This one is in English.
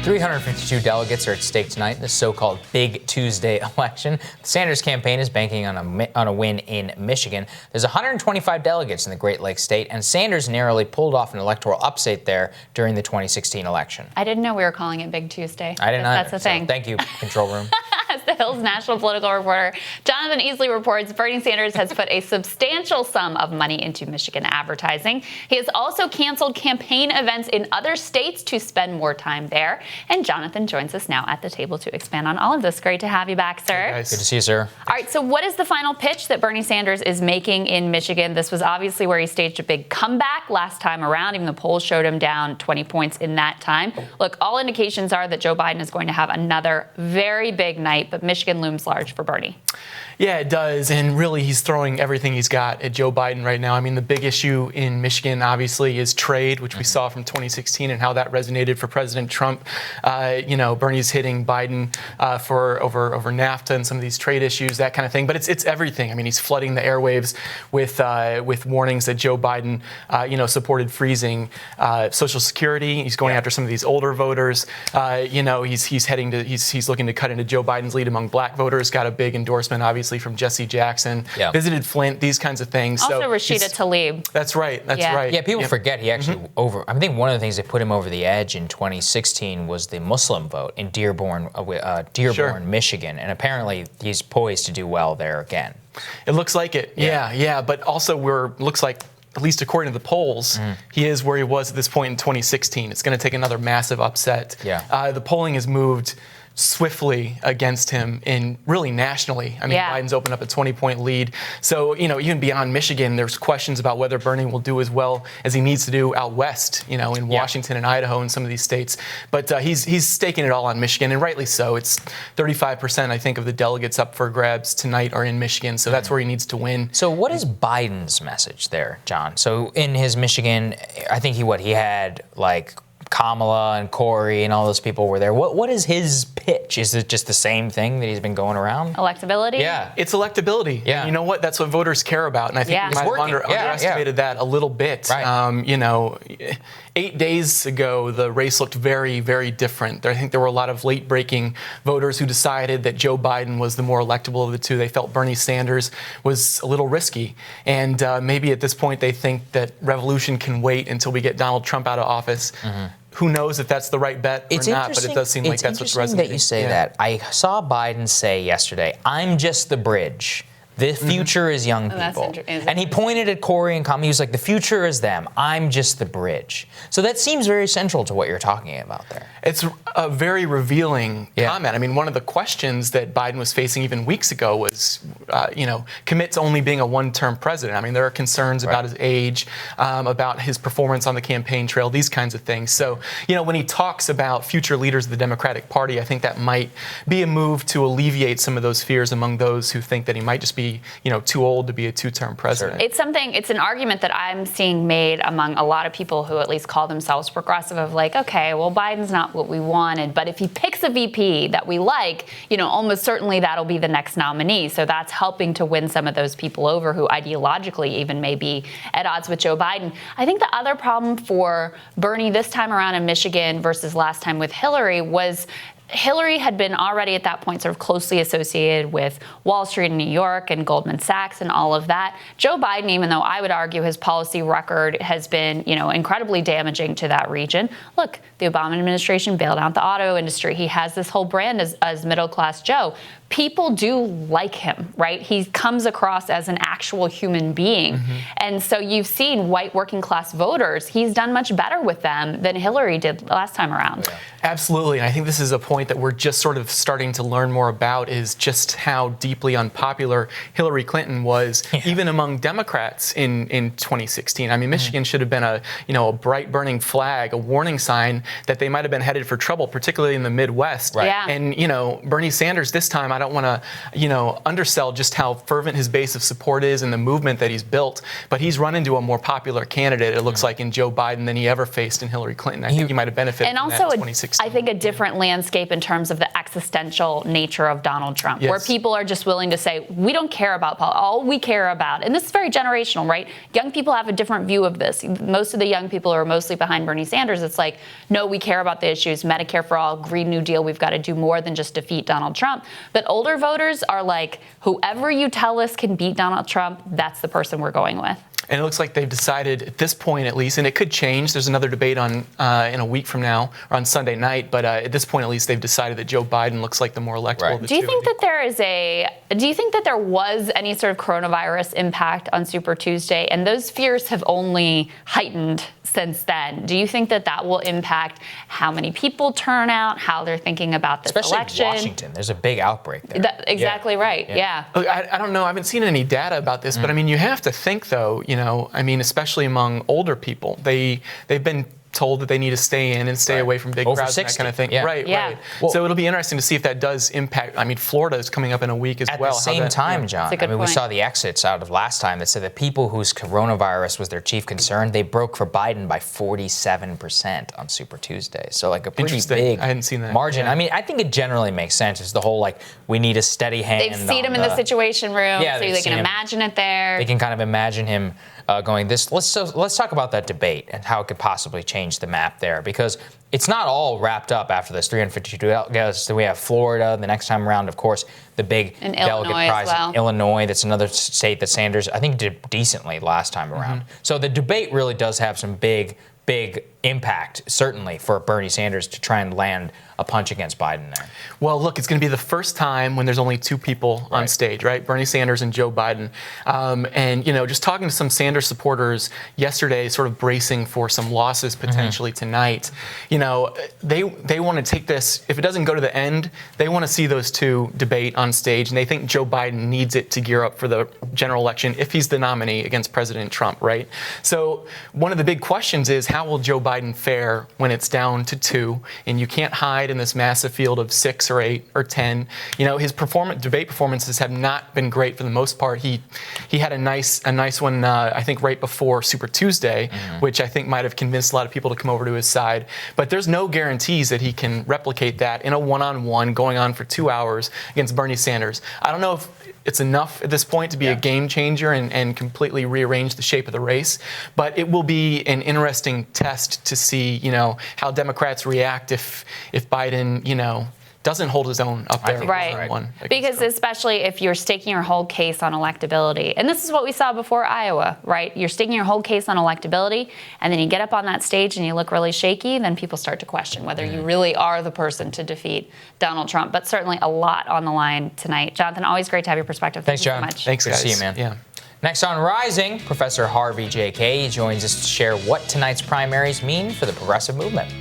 352 delegates are at stake tonight in the so-called Big Tuesday election. The Sanders campaign is banking on a win in Michigan. There's 125 delegates in the Great Lakes state, and Sanders narrowly pulled off an electoral upset there during the 2016 election. I didn't know we were calling it Big Tuesday. I didn't either. That's the thing. Thank you, control room. As the Hill's national political reporter Jonathan Easley reports, Bernie Sanders has put a substantial sum of money into Michigan advertising. He has also canceled campaign events in other states to spend more time there. And Jonathan joins us now at the table to expand on all of this. Great to have you back, sir. Hey, good to see you, sir. All right, so what is the final pitch that Bernie Sanders is making in Michigan? This was obviously where he staged a big comeback last time around. Even the polls showed him down 20 points in that time. Look, all indications are that Joe Biden is going to have another very big night, but Michigan looms large for Bernie. Yeah, it does. And really, he's throwing everything he's got at Joe Biden right now. I mean, the big issue in Michigan, obviously, is trade, which we saw from 2016 and how that resonated for President Trump. Bernie's hitting Biden for over NAFTA and some of these trade issues, that kind of thing. But it's everything. I mean, he's flooding the airwaves with warnings that Joe Biden, supported freezing Social Security. He's going after some of these older voters. He's looking to cut into Joe Biden's lead among black voters. Got a big endorsement, obviously, from Jesse Jackson, visited Flint, these kinds of things. Also Rashida Tlaib. That's right. That's right. Yeah, people forget he actually I think one of the things that put him over the edge in 2016 was the Muslim vote in Dearborn, Michigan. And apparently he's poised to do well there again. It looks like it. Yeah. But also looks like, at least according to the polls, he is where he was at this point in 2016. It's going to take another massive upset. The polling has moved swiftly against him really nationally. I mean, Biden's opened up a 20-point lead. So, even beyond Michigan, there's questions about whether Bernie will do as well as he needs to do out west, in Washington and Idaho and some of these states. But he's staking it all on Michigan, and rightly so. It's 35%, I think, of the delegates up for grabs tonight are in Michigan. So that's where he needs to win. So what is Biden's message there, John? So in his Michigan, I think he had like Kamala and Corey and all those people were there. What is his pitch? Is it just the same thing that he's been going around? Electability? Yeah. It's electability. Yeah. And you know what? That's what voters care about. And I think we might have underestimated that a little bit. Right. 8 days ago, the race looked very, very different. I think there were a lot of late-breaking voters who decided that Joe Biden was the more electable of the two. They felt Bernie Sanders was a little risky. And maybe at this point they think that revolution can wait until we get Donald Trump out of office. Who knows if that's the right bet or not, but it does seem like that's what's resonating. That you say that. I saw Biden say yesterday, "I'm just the bridge. The future is young people." And he pointed at Corey and Kamala. He was like, the future is them. I'm just the bridge. So that seems very central to what you're talking about there. It's a very revealing comment. I mean, one of the questions that Biden was facing even weeks ago was, commit to only being a one-term president. I mean, there are concerns about his age, about his performance on the campaign trail, these kinds of things. So, when he talks about future leaders of the Democratic Party, I think that might be a move to alleviate some of those fears among those who think that he might just be too old to be a two-term president. It's an argument that I'm seeing made among a lot of people who at least call themselves progressive of like, okay, well, Biden's not what we wanted, but if he picks a VP that we like, almost certainly that'll be the next nominee. So that's helping to win some of those people over who ideologically even may be at odds with Joe Biden. I think the other problem for Bernie this time around in Michigan versus last time with Hillary was Hillary had been already at that point sort of closely associated with Wall Street in New York and Goldman Sachs and all of that. Joe Biden, even though I would argue his policy record has been, incredibly damaging to that region. Look, the Obama administration bailed out the auto industry. He has this whole brand as middle-class Joe. People do like him, right? He comes across as an actual human being. And so you've seen white working class voters. He's done much better with them than Hillary did last time around. Absolutely. And I think this is a point that we're just sort of starting to learn more about is just how deeply unpopular Hillary Clinton was, even among Democrats in 2016. I mean, Michigan should have been a bright burning flag, a warning sign that they might have been headed for trouble, particularly in the Midwest. Right. Yeah. And, Bernie Sanders this time, I don't want to, undersell just how fervent his base of support is and the movement that he's built. But he's run into a more popular candidate, it looks like, in Joe Biden than he ever faced in Hillary Clinton. I think he might have benefited from that in 2016. I think a different landscape shape in terms of the existential nature of Donald Trump, where people are just willing to say, we don't care about politics. All we care about, and this is very generational, right? Young people have a different view of this. Most of the young people are mostly behind Bernie Sanders. It's like, no, we care about the issues, Medicare for all, Green New Deal. We've got to do more than just defeat Donald Trump. But older voters are like, whoever you tell us can beat Donald Trump, that's the person we're going with. And it looks like they've decided at this point, at least, and it could change. There's another debate on in a week from now, or on Sunday night. But at this point, at least, they've decided that Joe Biden looks like the more electable of the two. Do you think that there was any sort of coronavirus impact on Super Tuesday? And those fears have only heightened since then. Do you think that that will impact how many people turn out, how they're thinking about this election? Especially in Washington. There's a big outbreak there. Exactly right. Yeah. Look, I don't know. I haven't seen any data about this, but I mean, you have to think, though, especially among older people, they've been told that they need to stay in and stay away from big crowds and that kind of thing. Right. Well, so it'll be interesting to see if that does impact. I mean, Florida is coming up in a week as well. At the same time, John, we saw the exits out of last time that said that people whose coronavirus was their chief concern, they broke for Biden by 47% on Super Tuesday. So like a pretty big I hadn't seen that margin. I mean, I think it generally makes sense. It's the whole we need a steady hand. They've seen him in the Situation Room, so they can imagine it there. They can kind of imagine him going this. Let's talk about that debate and how it could possibly change the map there, because it's not all wrapped up after this 352 delegates. We have Florida the next time around, of course, the big in delegate Illinois prize as well. in Illinois. That's another state that Sanders, I think, did decently last time around. So the debate really does have some big impact, certainly, for Bernie Sanders to try and land a punch against Biden there. Well, look, it's going to be the first time when there's only two people on stage, right? Bernie Sanders and Joe Biden. And, just talking to some Sanders supporters yesterday, sort of bracing for some losses potentially tonight, they want to take this, if it doesn't go to the end, they want to see those two debate on stage. And they think Joe Biden needs it to gear up for the general election if he's the nominee against President Trump, right? So one of the big questions is, how will Joe Biden fare when it's down to two and you can't hide in this massive field of 6 or 8 or 10? His debate performances have not been great for the most part. He had a nice one, I think, right before Super Tuesday, which I think might have convinced a lot of people to come over to his side. But there's no guarantees that he can replicate that in a one-on-one going on for 2 hours against Bernie Sanders. I don't know if it's enough at this point to be a game changer and completely rearrange the shape of the race. But it will be an interesting test to see, how Democrats react if Biden, doesn't hold his own up there. Right. Because especially if you're staking your whole case on electability, and this is what we saw before Iowa, right? You're staking your whole case on electability, and then you get up on that stage and you look really shaky, then people start to question whether you really are the person to defeat Donald Trump. But certainly a lot on the line tonight. Jonathan, always great to have your perspective. Thanks, Thank you John. so much. Thanks, guys. Good to see you, man. Yeah. Next on Rising, Professor Harvey J.K. joins us to share what tonight's primaries mean for the progressive movement.